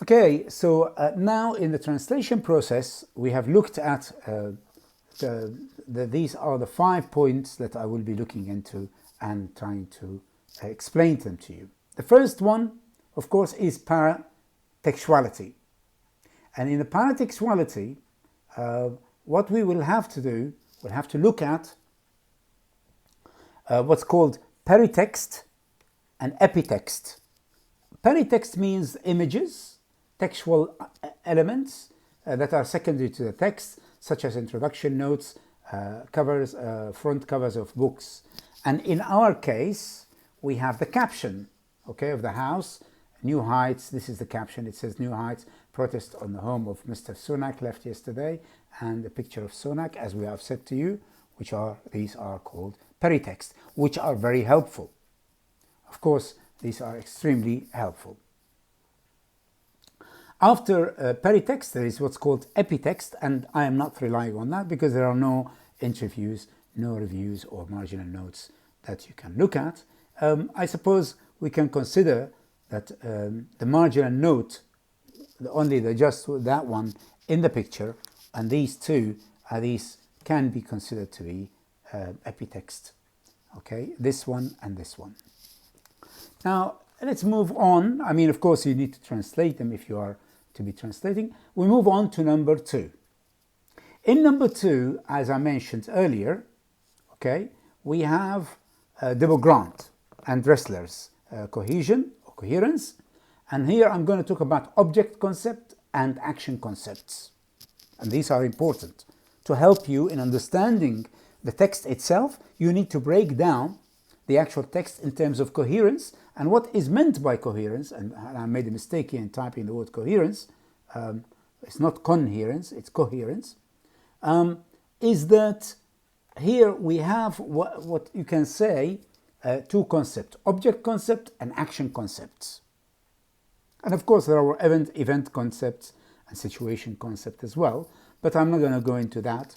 Okay, so now in the translation process, we have looked at these are the 5 points that I will be looking into and trying to explain them to you. The first one, of course, is paratextuality. And in the paratextuality, what we will have to do, we'll have to look at what's called peritext and epitext. Peritext means images, textual elements that are secondary to the text, such as introduction notes, covers, front covers of books. And in our case, we have the caption, okay, of the house, New Heights. This is the caption. It says New Heights, protest on the home of Mr. Sunak left yesterday, and a picture of Sunak, as we have said to you, these are called peritext, which are very helpful. Of course, these are extremely helpful. After peritext, there is what's called epitext, and I am not relying on that because there are no interviews, no reviews or marginal notes that you can look at. I suppose we can consider that the marginal note, just that one in the picture, and these two, these can be considered to be epitext. Okay, this one and this one. Now, let's move on. I mean, of course, you need to translate them if you are to be translating. We move on to number 2. In number 2, as I mentioned earlier, okay, we have the Beaugrande and Dressler's cohesion or coherence. And here I'm going to talk about object concept and action concepts. And these are important. To help you in understanding the text itself, you need to break down the actual text in terms of coherence, and what is meant by coherence, and I made a mistake here in typing the word coherence, it's not coherence, it's coherence, is that here we have what you can say two concepts, object concept and action concepts. And of course there are event concepts and situation concept as well, but I'm not going to go into that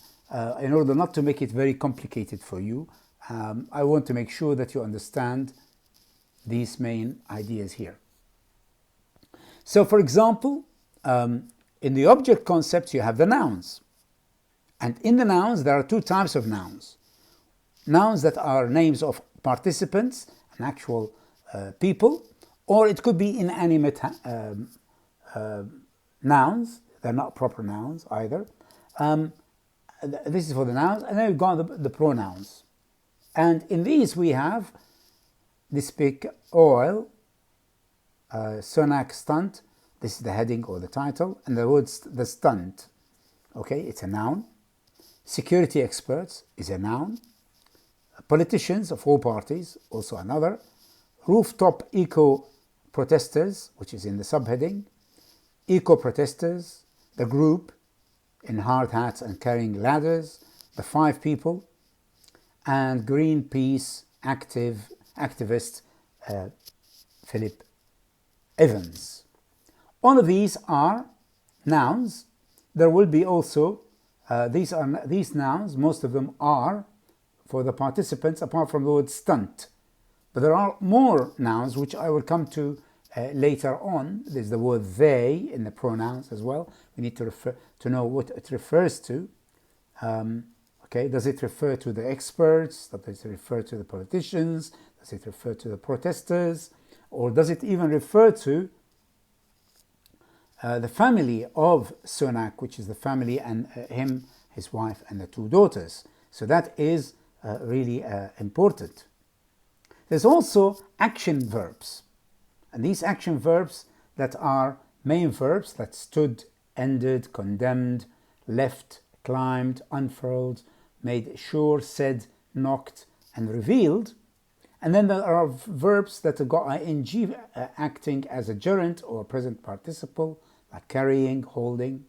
in order not to make it very complicated for you. I want to make sure that you understand these main ideas here. So, for example, in the object concept, you have the nouns. And in the nouns, there are 2 types of nouns. Nouns that are names of participants and actual people, or it could be inanimate nouns. They're not proper nouns either. This is for the nouns, and then we've got the pronouns. And in these we have this big oil, Sunak stunt. This is the heading or the title, and the word the stunt. Okay, it's a noun. Security experts is a noun. Politicians of all parties, also another. Rooftop eco protesters, which is in the subheading. Eco protesters, the group in hard hats and carrying ladders, the 5 people. And Greenpeace activist Philip Evans. All of these are nouns. There will be also these nouns. Most of them are for the participants, apart from the word stunt. But there are more nouns which I will come to later on. There's the word they in the pronouns as well. We need to know what it refers to. Okay, does it refer to the experts? Does it refer to the politicians? Does it refer to the protesters? Or does it even refer to the family of Sunak, which is the family and him, his wife, and the 2 daughters? So that is really important. There's also action verbs. And these action verbs that are main verbs that stood, ended, condemned, left, climbed, unfurled, made sure, said, knocked, and revealed. And then there are verbs that have got ing acting as a gerund or present participle, like carrying, holding.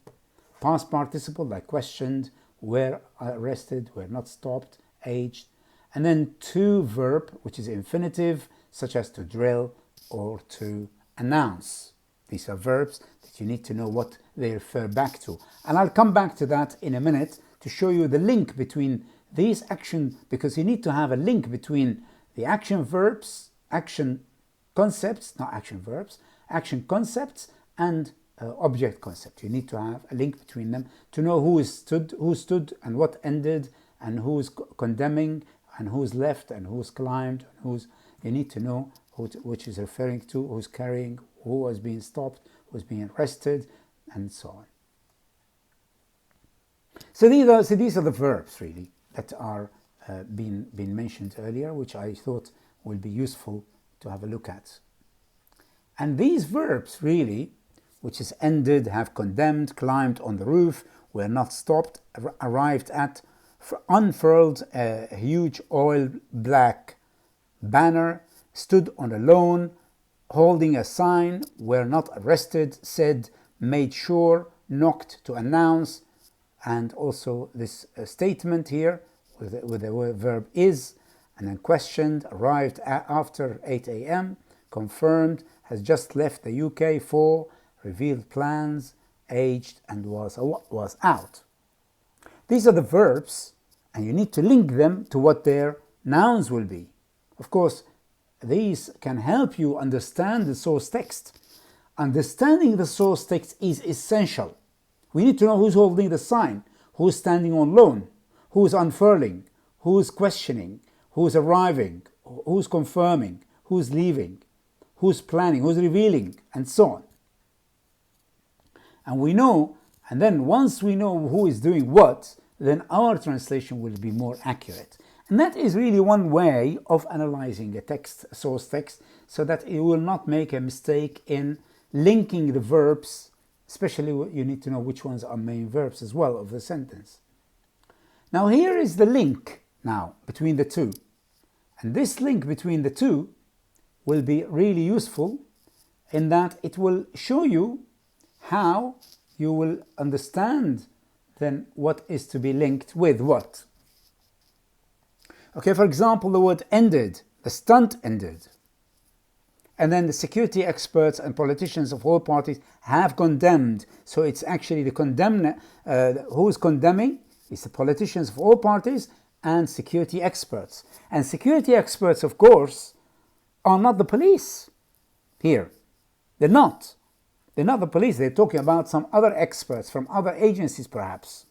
Past participle, like questioned, were arrested, were not stopped, aged. And then to verb, which is infinitive, such as to drill or to announce. These are verbs that you need to know what they refer back to. And I'll come back to that in a minute to show you the link between these action, because you need to have a link between the action verbs, action concepts, not action verbs, action concepts, and object concept. You need to have a link between them to know who stood and what ended, and who's condemning and who's left and who's climbed and who's. You need to know which is referring to, who's carrying, who was being stopped, who's being arrested, and so on. So these are the verbs really that are been mentioned earlier, which I thought will be useful to have a look at. And these verbs really, which is ended, have condemned, climbed on the roof, were not stopped, arrived at, unfurled a huge oil black banner, stood on a lawn, holding a sign, were not arrested, said, made sure, knocked to announce, and also this statement here with the verb is, and then questioned, arrived after 8 a.m., confirmed, has just left the UK for, revealed plans, aged, and was out. These are the verbs, and you need to link them to what their nouns will be. Of course, these can help you understand the source text. Understanding the source text is essential. We need to know who's holding the sign, who's standing on loan, who's unfurling, who's questioning, who's arriving, who's confirming, who's leaving, who's planning, who's revealing, and so on. And we know, and then once we know who is doing what, then our translation will be more accurate. And that is really one way of analyzing a text, a source text, so that you will not make a mistake in linking the verbs, especially you need to know which ones are main verbs as well of the sentence. Now here is the link now between the two. And this link between the two will be really useful in that it will show you how you will understand then what is to be linked with what. Okay, for example, the word ended, the stunt ended. And then the security experts and politicians of all parties have condemned. So it's actually the who's condemning? It's the politicians of all parties and security experts. And security experts, of course, are not the police here. They're not. They're not the police. They're talking about some other experts from other agencies, perhaps.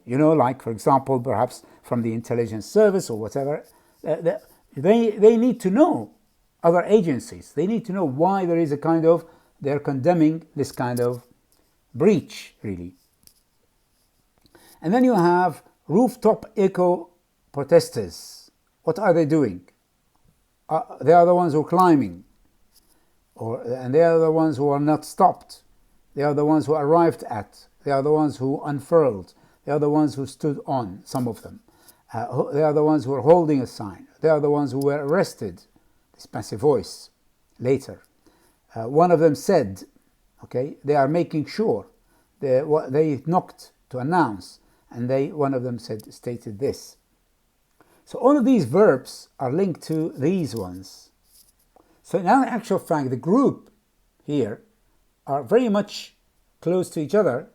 You know, like, for example, perhaps from the intelligence service or whatever. They need to know other agencies. They need to know why there is they're condemning this kind of breach, really. And then you have rooftop eco protesters. What are they doing? They are the ones who are climbing. And they are the ones who are not stopped. They are the ones who arrived at. They are the ones who unfurled. They are the ones who stood on, some of them. They are the ones who are holding a sign. They are the ones who were arrested. This passive voice, later. One of them said, okay, they are making sure. They knocked to announce, and one of them stated this. So all of these verbs are linked to these ones. So in actual fact, the group here are very much close to each other.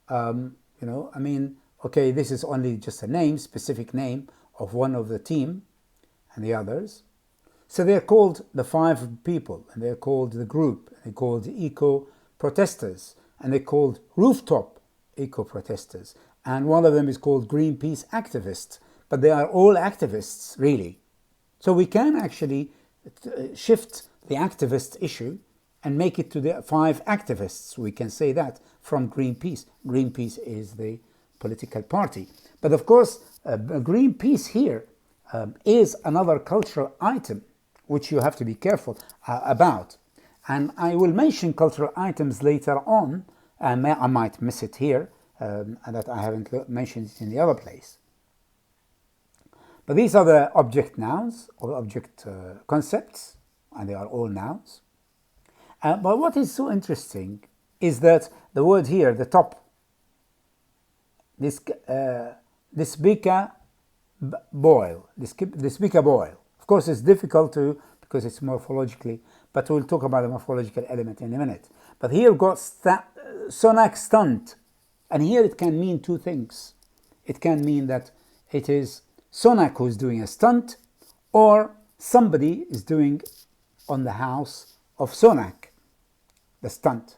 Okay, this is only just a name, specific name of one of the team and the others. So they're called the 5 people, and they're called the group, they're called the eco-protesters, and they're called rooftop eco-protesters. And one of them is called Greenpeace activists, but they are all activists, really. So we can actually shift the activist issue and make it to the 5 activists. We can say that from Greenpeace. Greenpeace is the political party. But of course, Greenpeace here is another cultural item which you have to be careful about. And I will mention cultural items later on, and I might miss it here, and that I haven't mentioned it in the other place. But these are the object nouns or object concepts, and they are all nouns. But what is so interesting is that the word here, the top, this Despicable boil. Of course, it's difficult because it's morphologically, but we'll talk about the morphological element in a minute. But here we've got Sonak stunt, and here it can mean 2 things. It can mean that it is Sonak who's doing a stunt, or somebody is doing on the house of Sonak. the stunt.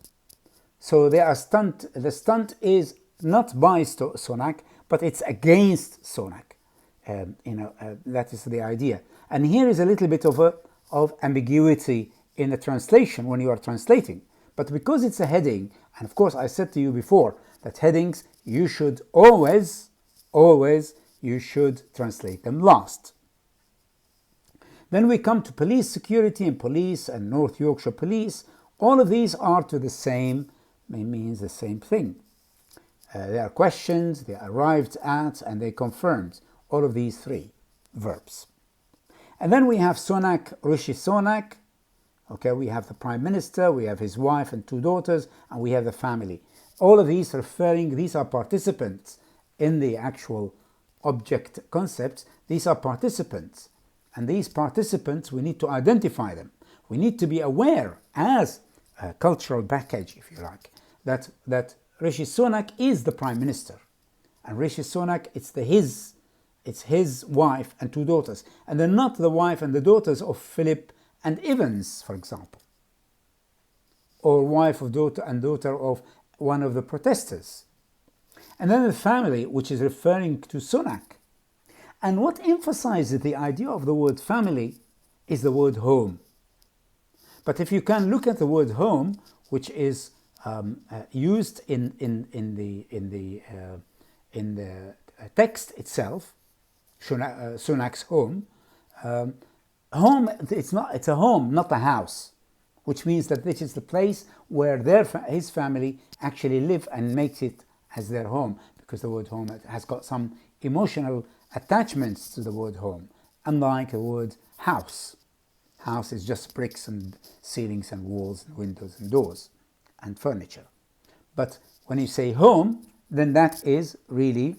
So they are stunt. The stunt is not by Sunak, but it's against Sunak. That is the idea. And here is a little bit of ambiguity in the translation when you are translating. But because it's a heading, and of course I said to you before that headings, you should always you should translate them last. Then we come to police security and police and North Yorkshire police. All of these are to the same, means the same thing. They are questions, they arrived at, and they confirmed. All of these three verbs. And then we have Sunak, Rishi Sunak. Okay, we have the Prime Minister, we have his wife and 2 daughters, and we have the family. All of these these are participants in the actual object concepts. These are participants. And these participants, we need to identify them. We need to be aware as a cultural package, if you like, that Rishi Sunak is the Prime Minister. And Rishi Sunak, it's his wife and 2 daughters. And they're not the wife and the daughters of Philip and Evans, for example. Or wife of daughter of one of the protesters. And then the family, which is referring to Sunak. And what emphasizes the idea of the word family is the word home. But if you can look at the word home, which is used in the text itself, Sunak's home, home, it's a home, not a house, which means that this is the place where his family actually live and makes it as their home, because the word home has got some emotional attachments to the word home, unlike the word house. House is just bricks and ceilings and walls and windows and doors and furniture. But when you say home, then that is really,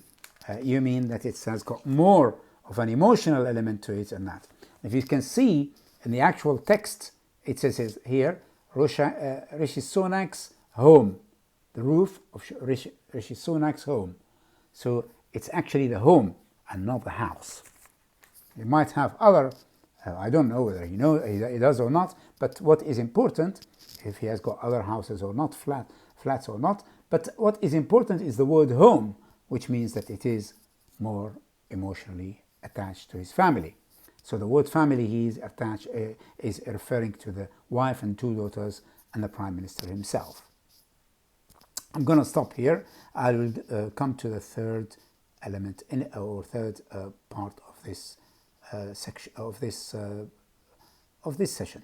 you mean that it has got more of an emotional element to it than that. If you can see in the actual text, it says here, Rishi Sunak's home, the roof of Rishi Sunak's home. So it's actually the home and not the house. You might have other, I don't know whether he does or not, but what is important, if he has got other houses or not, flats or not, but what is important is the word home, which means that it is more emotionally attached to his family. So the word family he is attached is referring to the wife and 2 daughters and the Prime Minister himself. I'm going to stop here. I will come to the third element third part of this section of this session.